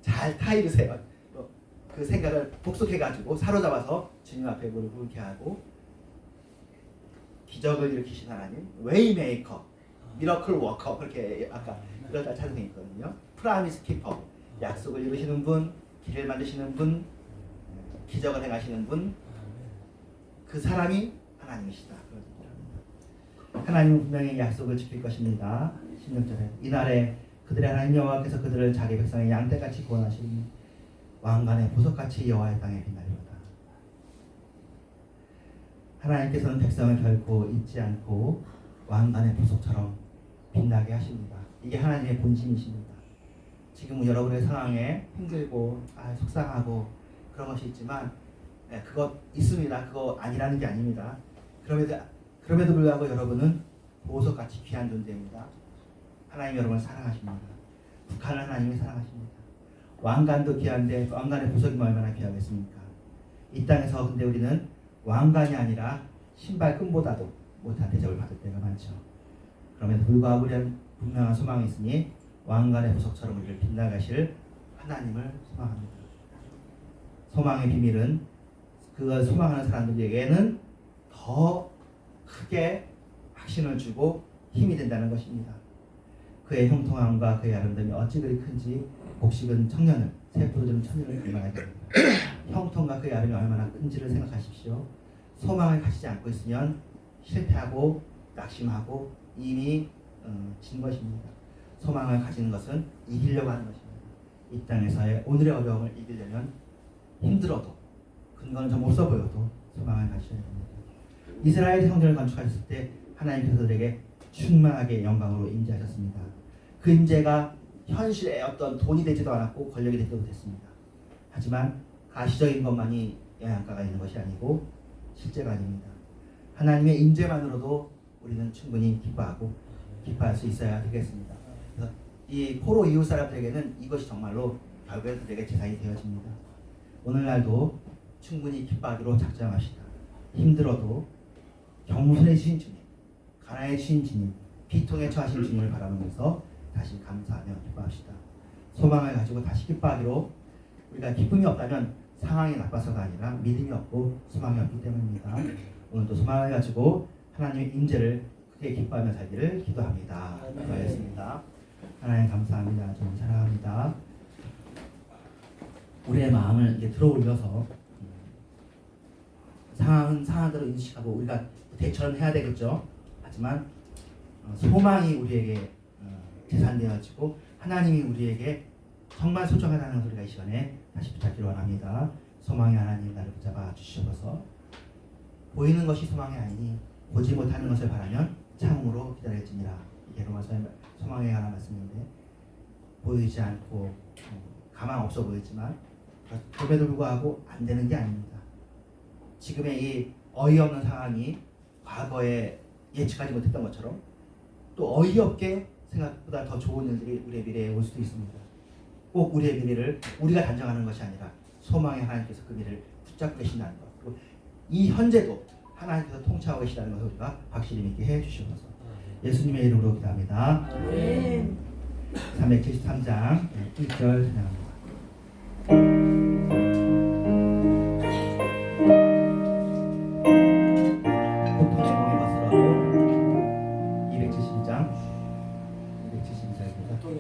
잘 타이르세요. 그 생각을 복속해가지고 사로잡아서 주님 앞에 무릎 꿇게 하고, 기적을 일으키신 하나님, 웨이메이커, 미러클 워커, 그렇게 아까 이럴 때 찬송이 있거든요. 프라미스 키퍼, 약속을 이루시는 분, 길을 만드시는 분, 기적을 행하시는 분, 그 사람이 하나님이시다. 하나님은 분명히 약속을 지킬 것입니다. 16절에 이날에 그들의 하나님 여호와께서 그들을 자기 백성의 양떼같이 구원하시니 왕관의 보석같이 여호와의 땅에 빛나리로다. 하나님께서는 백성을 결코 잊지 않고 왕관의 보석처럼 빛나게 하십니다. 이게 하나님의 본심이십니다. 지금 여러분의 상황에 힘들고 속상하고 그런 것이 있지만, 그거 있습니다. 그거 아니라는 게 아닙니다. 그럼에도 불구하고 여러분은 보석같이 귀한 존재입니다. 하나님 여러분을 사랑하십니다. 북한을 하나님이 사랑하십니다. 왕관도 귀한데 왕관의 보석이 얼마나 귀하겠습니까? 이 땅에서 근데 우리는 왕관이 아니라 신발 끈보다도 못한 대접을 받을 때가 많죠. 그럼에도 불구하고 우리는 분명한 소망이 있으니 왕관의 보석처럼 우리를 빛나게 하실 하나님을 소망합니다. 소망의 비밀은 그걸 소망하는 사람들에게는 더 크게 확신을 주고 힘이 된다는 것입니다. 그의 형통함과 그의 아름다움이 어찌 그리 큰지 복식은 청년을, 세포들은 청년을 얼마나 됩니다. 형통과 그의 아름다움이 얼마나 큰지를 생각하십시오. 소망을 가지지 않고 있으면 실패하고 낙심하고 이미 진 것입니다. 소망을 가지는 것은 이기려고 하는 것입니다. 이 땅에서의 오늘의 어려움을 이기려면 힘들어도 근거는 좀 없어 보여도 소망을 가지셔야 됩니다. 이스라엘 성전을 건축하셨을 때 하나님께서 그들에게 충만하게 영광으로 임재하셨습니다. 그 임재가 현실의 어떤 돈이 되지도 않았고 권력이 되지도 못했습니다. 하지만 가시적인 것만이 영향가가 있는 것이 아니고 실제가 아닙니다. 하나님의 임재만으로도 우리는 충분히 기뻐할 수 있어야 되겠습니다. 그래서 이 포로 이웃 사람들에게는 이것이 정말로 결국에 그들에게 재산이 되어집니다. 오늘날도 충분히 기뻐하기로 작정합시다. 힘들어도 경무선에 주신 주님, 가난에 주신 주님, 비통에 처하신 주님을 바라보면서 다시 감사하며 기뻐합시다. 소망을 가지고 다시 기뻐하기로, 우리가 기쁨이 없다면 상황이 나빠서가 아니라 믿음이 없고 소망이 없기 때문입니다. 오늘도 소망을 가지고 하나님의 임재를 크게 기뻐하며 살기를 기도합니다. 기도하겠습니다. 하나님 감사합니다. 좀 사랑합니다. 우리의 마음을 이제 들어올려서 상황은 상황대로 인식하고 우리가 대처는 해야 되겠죠. 하지만 소망이 우리에게 재산되어지고 하나님이 우리에게 정말 소중하다는 것을 우리가 이 시간에 다시 붙잡기를 원합니다. 소망의 하나님 나를 붙잡아 주시옵소서. 보이는 것이 소망이 아니니 보지 못하는 것을 바라면 참으로 기다릴지니라. 이게 로마서의 소망에 관한 말씀인데, 보이지 않고 가망 없어 보이지만 그럼에도 불구하고 안 되는 게 아닙니다. 지금의 이 어이없는 상황이 과거에 예측하지 못했던 것처럼 또 어이없게 생각보다 더 좋은 일들이 우리의 미래에 올 수도 있습니다. 꼭 우리의 미래를 우리가 단정하는 것이 아니라 소망의 하나님께서 그 미래를 붙잡고 계신다는 것, 그리고 이 현재도 하나님께서 통치하고 계시다는 것을 우리가 확실히 믿게 해주시옵소서. 예수님의 이름으로 기도합니다. 아멘. 373장 1절 찬양합니다. 보통의 몸의 것을 하고 270장 270장입니다. 통해.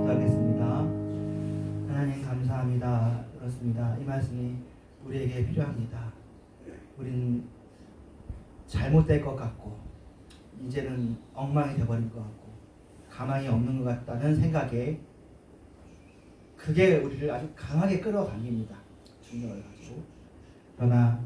기도하겠습니다. 하나님 감사합니다. 그렇습니다. 이 말씀이 우리에게 필요합니다. 우린 잘못될 것 같고 이제는 엉망이 되어버린 것 같고 가망이 없는 것 같다는 생각에 그게 우리를 아주 강하게 끌어당깁니다. 중력을 가지고. 그러나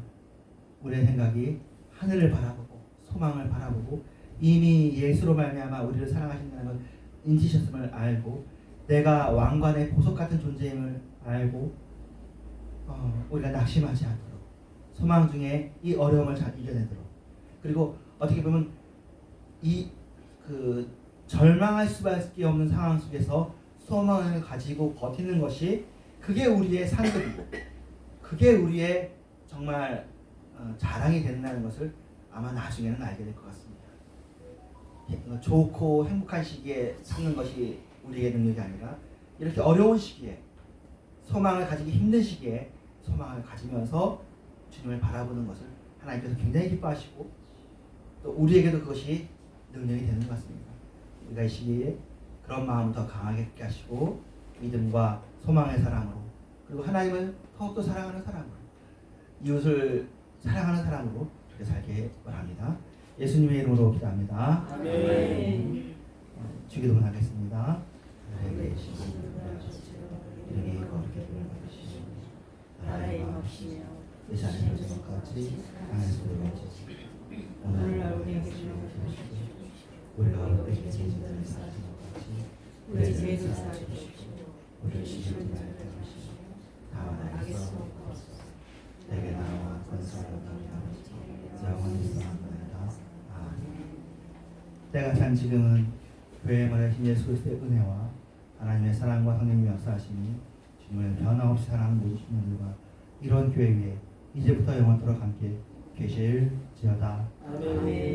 우리의 생각이 하늘을 바라보고 소망을 바라보고 이미 예수로 말미암아 우리를 사랑하신다는 걸 인지셨음을 알고 내가 왕관의 보석 같은 존재임을 알고 우리가 낙심하지 않도록 소망 중에 이 어려움을 잘 이겨내도록 그리고 어떻게 보면 이 절망할 수밖에 없는 상황 속에서 소망을 가지고 버티는 것이 그게 우리의 상급이고 그게 우리의 정말 자랑이 된다는 것을 아마 나중에는 알게 될 것 같습니다. 좋고 행복한 시기에 사는 것이 우리의 능력이 아니라 이렇게 어려운 시기에 소망을 가지기 힘든 시기에 소망을 가지면서 주님을 바라보는 것을 하나님께서 굉장히 기뻐하시고 또 우리에게도 그것이 능력이 되는 것 같습니다. 우리가 이 시기에 그런 마음을 더 강하게 갖게 하시고 믿음과 소망의 사랑으로 그리고 하나님을 더욱더 사랑하는 사람으로 이웃을 사랑하는 사람으로 그렇게 살게 바랍니다. 예수님의 이름으로 기도합니다. 아멘. 주기도문 하겠습니다. 이름이 거룩히 받으시고 나라의 없이며 이 자리를 저까지 안에서 이루어지시 오늘날 우리에게 주시고 우리가 어떻게 죄진들을 사하신 것 같이 우리 죄를 사하여 주시고 우리를 시험지 말게 하시고 다만 알겠소 내게 나와 권세와 영광이 영원히 있사옵나이다. 아멘. 때가 찬 지금은 교회의 말하신 예수 그리스도의 은혜와 하나님의 사랑과 성령님의 역사하심이 주님을 변함없이 사랑하는 모든 신령들과 이런 교회 위에 이제부터 영원토록 함께 계실지어다. 아멘.